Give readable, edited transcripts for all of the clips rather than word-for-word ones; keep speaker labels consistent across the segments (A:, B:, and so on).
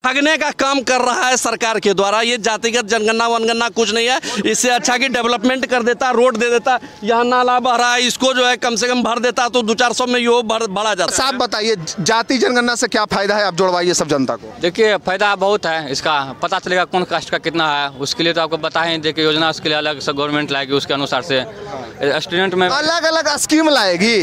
A: ठगने का काम कर रहा है सरकार के द्वारा। ये जातिगत जनगणना वनगणना कुछ नहीं है, इससे अच्छा कि डेवलपमेंट कर देता, रोड दे देता, यहाँ नाला बह रहा है इसको जो है कम से कम भर देता तो 200-400 में यो बढ़ा जाता।
B: साहब बताइए, जाति जनगणना से क्या फायदा है, आप जुड़वाइए सब जनता को।
C: देखिए फायदा बहुत है, इसका पता चलेगा कौन कास्ट का कितना है। उसके लिए तो आपको बताएं, देखिए योजना उसके लिए अलग से गवर्नमेंट लाएगी, उसके अनुसार से स्टूडेंट में
B: अलग अलग स्कीम लाएगी।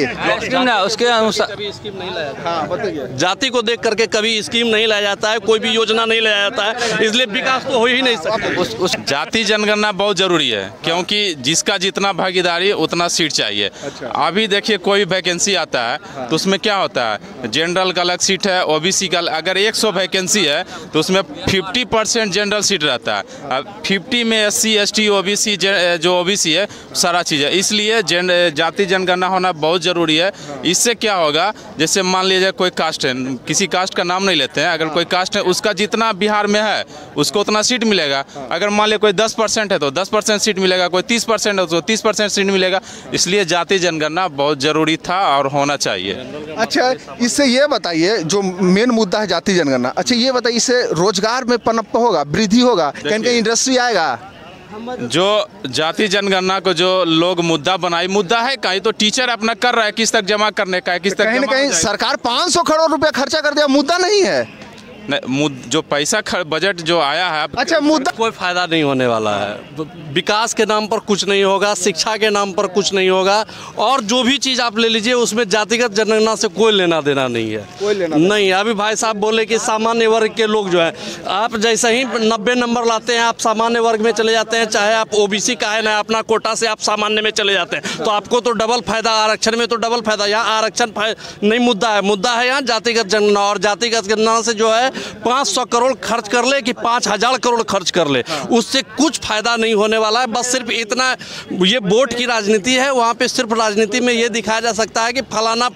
C: उसके अनुसार
A: स्कीम नहीं लाया जाता। हाँ बताइए, जाति को देख करके कभी स्कीम नहीं लाया जाता है, कोई भी योजना नहीं लाया जाता है, इसलिए विकास तो हो ही नहीं सकता।
D: उस जाति जनगणना बहुत जरूरी है, क्योंकि जिसका जितना भागीदारी उतना सीट चाहिए। अभी देखिए कोई वैकेंसी आता है तो उसमें क्या होता है, जनरल का अलग सीट है, ओबीसी का। अगर 100 वैकेंसी है तो उसमें 50% जनरल सीट रहता है। अब 50 में SC ST OBC जो OBC है सारा चीज़ है, इसलिए जाति जनगणना होना बहुत ज़रूरी है। इससे क्या होगा, जैसे मान लीजिए कोई कास्ट है, किसी कास्ट का नाम नहीं लेते हैं, अगर कोई कास्ट है उसका जितना बिहार में है उसको उतना सीट मिलेगा। अगर मान लीजिए कोई 10% है तो 10% सीट मिलेगा, कोई 30% है तो 30% सीट मिलेगा। इसलिए जाति जनगणना बहुत ज़रूरी था और होना चाहिए।
B: अच्छा, इससे ये बताइए, जो मेन मुद्दा है जाति जनगणना, अच्छा ये बताइए इससे रोजगार में पनप होगा, वृद्धि होगा, कहीं कहीं इंडस्ट्री आएगा?
D: जो जाति जनगणना को जो लोग मुद्दा बनाई, मुद्दा है कहीं तो टीचर अपना कर रहा है, किस तक जमा करने का है, किस तक
B: कहीं न कहीं सरकार 500 करोड़ रुपया खर्चा कर दिया, मुद्दा नहीं है।
D: जो पैसा बजट जो आया है,
B: अच्छा मुद्दा
A: कोई फायदा नहीं होने वाला है। विकास के नाम पर कुछ नहीं होगा, शिक्षा के नाम पर कुछ नहीं होगा, और जो भी चीज़ आप ले लीजिए उसमें जातिगत जनगणना से कोई लेना देना नहीं है।
B: कोई लेना
A: नहीं। अभी भाई साहब बोले कि सामान्य वर्ग के लोग जो है, आप जैसे ही 90 नंबर लाते हैं आप सामान्य वर्ग में चले जाते हैं, चाहे आप OBC का है ना, अपना कोटा से आप सामान्य में चले जाते हैं, तो आपको तो डबल फायदा, आरक्षण में तो डबल फायदा। यहाँ आरक्षण नहीं मुद्दा है, मुद्दा है यहाँ जातिगत जनगणना। और जातिगत जनगणना से जो है 500 करोड़ खर्च कर ले कि 5000 करोड़ खर्च कर ले, उससे कुछ फायदा नहीं होने वाला है। बस सिर्फ इतना, ये वोट की राजनीति है, वहाँ पे सिर्फ राजनीति में ये दिखाया जा सकता है कि फलाना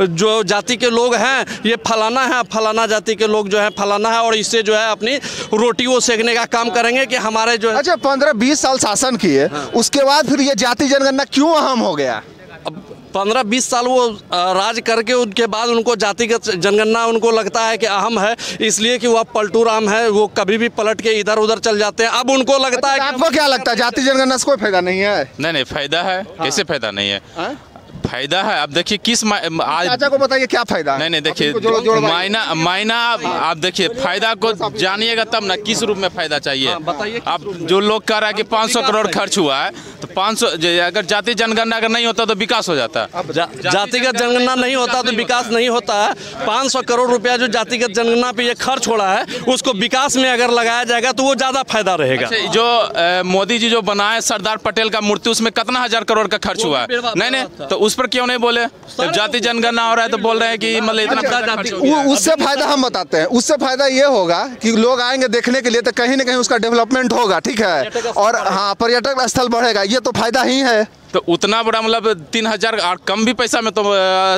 A: जो जाति के लोग हैं ये फलाना है, फलाना जाति के लोग जो है फलाना है, और इससे जो है अपनी रोटी वो सेकने का काम करेंगे कि हमारे जो है।
B: अच्छा 15-20 साल शासन किए, उसके बाद फिर ये जाति जनगणना क्यों अहम हो गया?
A: 15-20 साल वो राज करके उनके बाद उनको जातिगत जनगणना उनको लगता है कि अहम है, इसलिए कि वो पलटू राम है, वो कभी भी पलट के इधर उधर चल जाते हैं। अब उनको लगता है।
B: आपको क्या लगता है जाति जनगणना से कोई फायदा नहीं है?
D: नहीं, फायदा है। कैसे फायदा नहीं है? फायदा है। आप देखिए किस आज
B: चाचा को बताइए क्या फायदा है?
D: नहीं देखिए, मायना आप देखिए, फायदा को जानिएगा तब ना किस रूप में फायदा चाहिए।
A: बताइए।
D: आप जो लोग कह रहा है कि 500 करोड़ खर्च हुआ है, तो 500 अगर जाति जनगणना अगर नहीं होता तो विकास हो जाता।
A: जातिगत जनगणना नहीं होता तो विकास नहीं होता है। 500 करोड़ रुपया जो जातिगत जनगणना पे ये खर्च हो रहा है, उसको विकास में अगर लगाया जाएगा तो वो ज्यादा फायदा रहेगा।
D: जो मोदी जी जो बनाए सरदार पटेल का मूर्ति, उसमें कितना 1000 करोड़ का खर्च हुआ है? नहीं, तो उस पर क्यों नहीं बोले? जब जाति जनगणना हो रहा है तो बोल रहे हैं कि मतलब इतना।
B: उससे फायदा हम बताते हैं। उससे फायदा ये होगा कि लोग आएंगे देखने के लिए, तो कहीं ना कहीं उसका डेवलपमेंट होगा, ठीक है, और हाँ पर्यटक स्थल बढ़ेगा, ये तो फायदा ही है।
D: तो उतना बड़ा मतलब 3000 और कम भी पैसा में तो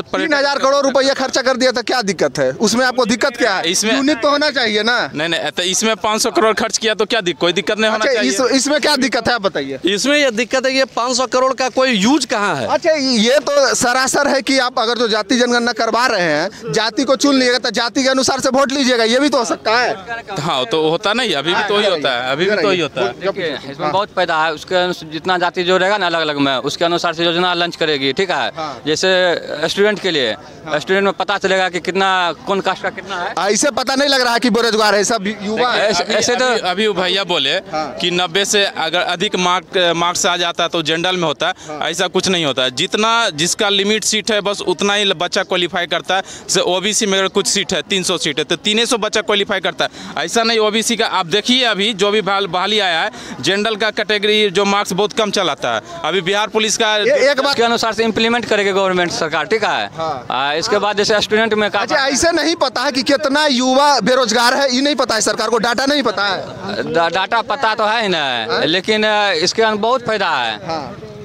B: 3000 करोड़ रुपया खर्चा कर दिया, तो क्या दिक्कत है उसमें? आपको दिक्कत क्या है?
D: इसमें
B: यूनिट तो होना चाहिए ना।
D: नहीं, तो इसमें 500 करोड़ खर्च किया तो क्या कोई दिक्कत नहीं होना चाहिए?
B: इसमें क्या दिक्कत है आप बताइए?
A: इसमें ये दिक्कत है कि 500 करोड़ का कोई यूज कहाँ है?
B: अच्छा, ये तो सरासर है कि आप अगर जो जाति जनगणना करवा रहे हैं, जाति को चुन लीजिएगा तो जाति के अनुसार से वोट लीजिएगा, ये भी तो हो सकता है।
D: हाँ, तो होता नहीं, अभी भी तो ही होता है, अभी भी तो ही होता है।
C: इसमें बहुत फायदा है। उसके जितना जाति जो रहेगा ना अलग अलग में, उसके अनुसार से योजना लॉन्च करेगी, ठीक है। जैसे स्टूडेंट के लिए, स्टूडेंट में पता चलेगा कि कितना कौन कास्ट का कितना है।
B: ऐसे पता नहीं लग रहा है कि बेरोजगार है, सब युवा है।
D: ऐसे तो अभी भैया बोले कि 90 से अगर अधिक मार्क्स आ जाता है तो जनरल में होता है। ऐसा कुछ नहीं होता है। जितना जिसका लिमिट सीट है बस उतना ही बच्चा क्वालिफाई करता है। जैसे OBC में अगर कुछ सीट है 300 सीट है तो 300 बच्चा क्वालिफाई करता है। ऐसा नहीं OBC का। आप देखिए अभी जो भी बहाली आया है, जनरल का कैटेगरी जो मार्क्स बहुत कम चलाता है। अभी बिहार पुलिस का
C: एक बात के अनुसार से इम्प्लीमेंट करेगी गवर्नमेंट सरकार, ठीक है। इसके बाद जैसे स्टूडेंट में
B: अच्छा, ऐसे नहीं पता है कि कितना युवा बेरोजगार है, ये नहीं पता है सरकार को? डाटा नहीं पता है?
C: डाटा पता तो है ना, लेकिन इसके बहुत फायदा है,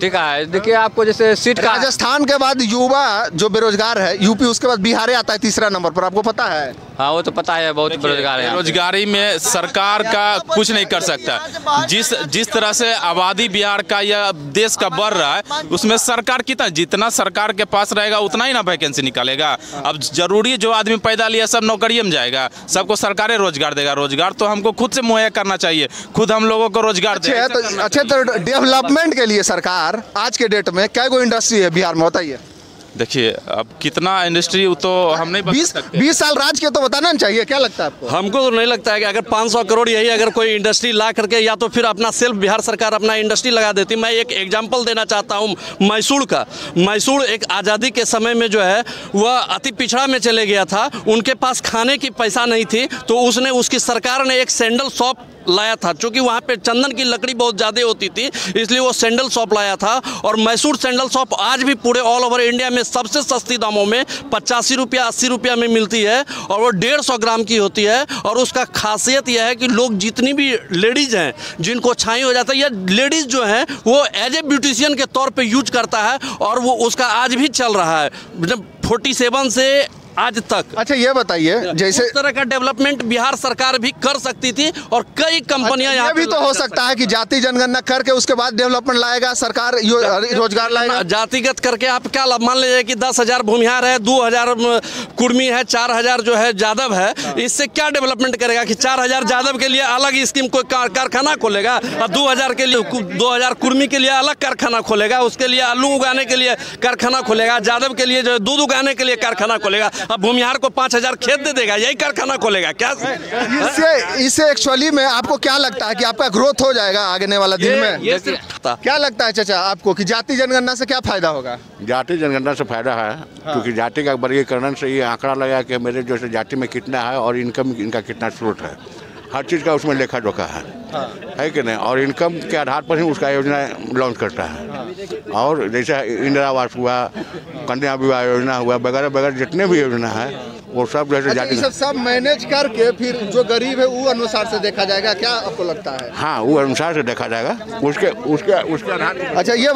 C: ठीक है। देखिए आपको जैसे सीट का,
B: राजस्थान के बाद युवा जो बेरोजगार है यूपी, उसके बाद बिहार आता है तीसरा नंबर पर, आपको पता है?
C: हाँ वो तो पता है, बहुत बेरोजगार है।
D: बेरोजगारी में सरकार का कुछ नहीं कर सकता। जिस तरह से आबादी बिहार का या देश का बढ़ रहा है, उसमें सरकार जितना सरकार के पास रहेगा उतना ही ना वैकेंसी निकालेगा। अब जरूरी जो आदमी पैदा लिया सब नौकरी में जाएगा, सबको सरकारें रोजगार देगा। रोजगार तो हमको खुद से मुहैया करना चाहिए, खुद हम लोगों को रोजगार देगा।
B: अच्छा तो डेवलपमेंट के लिए सरकार आज के डेट में क्या कोई इंडस्ट्री है बिहार में, बताइए।
D: देखिए अब कितना इंडस्ट्री तो हम नहीं बता सकते।
B: 20 साल राज के तो बताना चाहिए, क्या लगता है आपको?
A: हमको तो नहीं लगता है कि अगर 500 करोड़ यही अगर कोई इंडस्ट्री ला करके या तो फिर अपना सेल्फ बिहार सरकार अपना इंडस्ट्री लगा देती। मैं एक एग्जांपल देना चाहता हूँ मैसूर का। मैसूर एक आज़ादी के समय में जो है वह अति पिछड़ा में चले गया था, उनके पास खाने की पैसा नहीं थी, तो उसकी सरकार ने एक सैंडल शॉप लाया था। चूँकि वहाँ पे चंदन की लकड़ी बहुत ज़्यादा होती थी, इसलिए वो सैंडल शॉप लाया था। और मैसूर सैंडल शॉप आज भी पूरे ऑल ओवर इंडिया में सबसे सस्ती दामों में 85 रुपया 80 रुपया में मिलती है, और वो 150 ग्राम की होती है। और उसका खासियत यह है कि लोग जितनी भी लेडीज़ हैं जिनको छाई हो जाता है, या लेडीज़ जो हैं वो एज ए ब्यूटिशियन के तौर पर यूज करता है, और वो उसका आज भी चल रहा है 47 से आज तक।
B: अच्छा ये बताइए, जैसे
A: इस तरह का डेवलपमेंट बिहार सरकार भी कर सकती थी, और कई कंपनियां
B: ये भी तो हो सकता है कि जाति जनगणना करके उसके बाद डेवलपमेंट लाएगा सरकार, रोजगार लाएगा।
A: जातिगत करके आप क्या मान लीजिए कि 10,000 भूमिहार है, 2,000 कुर्मी है, 4,000 जो है यादव है, इससे क्या डेवलपमेंट करेगा कि 4,000 यादव के लिए अलग स्कीम कोई कारखाना खोलेगा, और 2,000 के लिए 2,000 कुर्मी के लिए अलग कारखाना खोलेगा, उसके लिए आलू उगाने के लिए कारखाना खोलेगा, यादव के लिए जो दूध उगाने के लिए कारखाना खोलेगा, अब भूमिहार को 5,000 खेत दे देगा, यही कारखाना खोलेगा क्या?
B: इससे एक्चुअली में आपको क्या लगता है कि आपका ग्रोथ हो जाएगा आगे वाला दिन में? क्या लगता है चाचा आपको कि जाति जनगणना से क्या फायदा होगा?
E: जाति जनगणना से फायदा है, क्योंकि जाति का वर्गीकरण से ये आंकड़ा लगा कि मेरे जैसे जाति में कितना है और इनकम इनका कितना स्रोत है, हर चीज़ का उसमें लेखा जोखा है कि नहीं। और इनकम के आधार पर ही उसका योजना लॉन्च करता है। और जैसे इंदिरा आवास हुआ, कन्या विवाह योजना हुआ, वगैरह वगैरह जितने भी योजना है वो सब जैसे जाति
B: सब मैनेज करके फिर जो गरीब है वो अनुसार से देखा जाएगा, क्या आपको लगता है?
E: हाँ, वो अनुसार से देखा जाएगा, उसके आधार।
B: अच्छा ये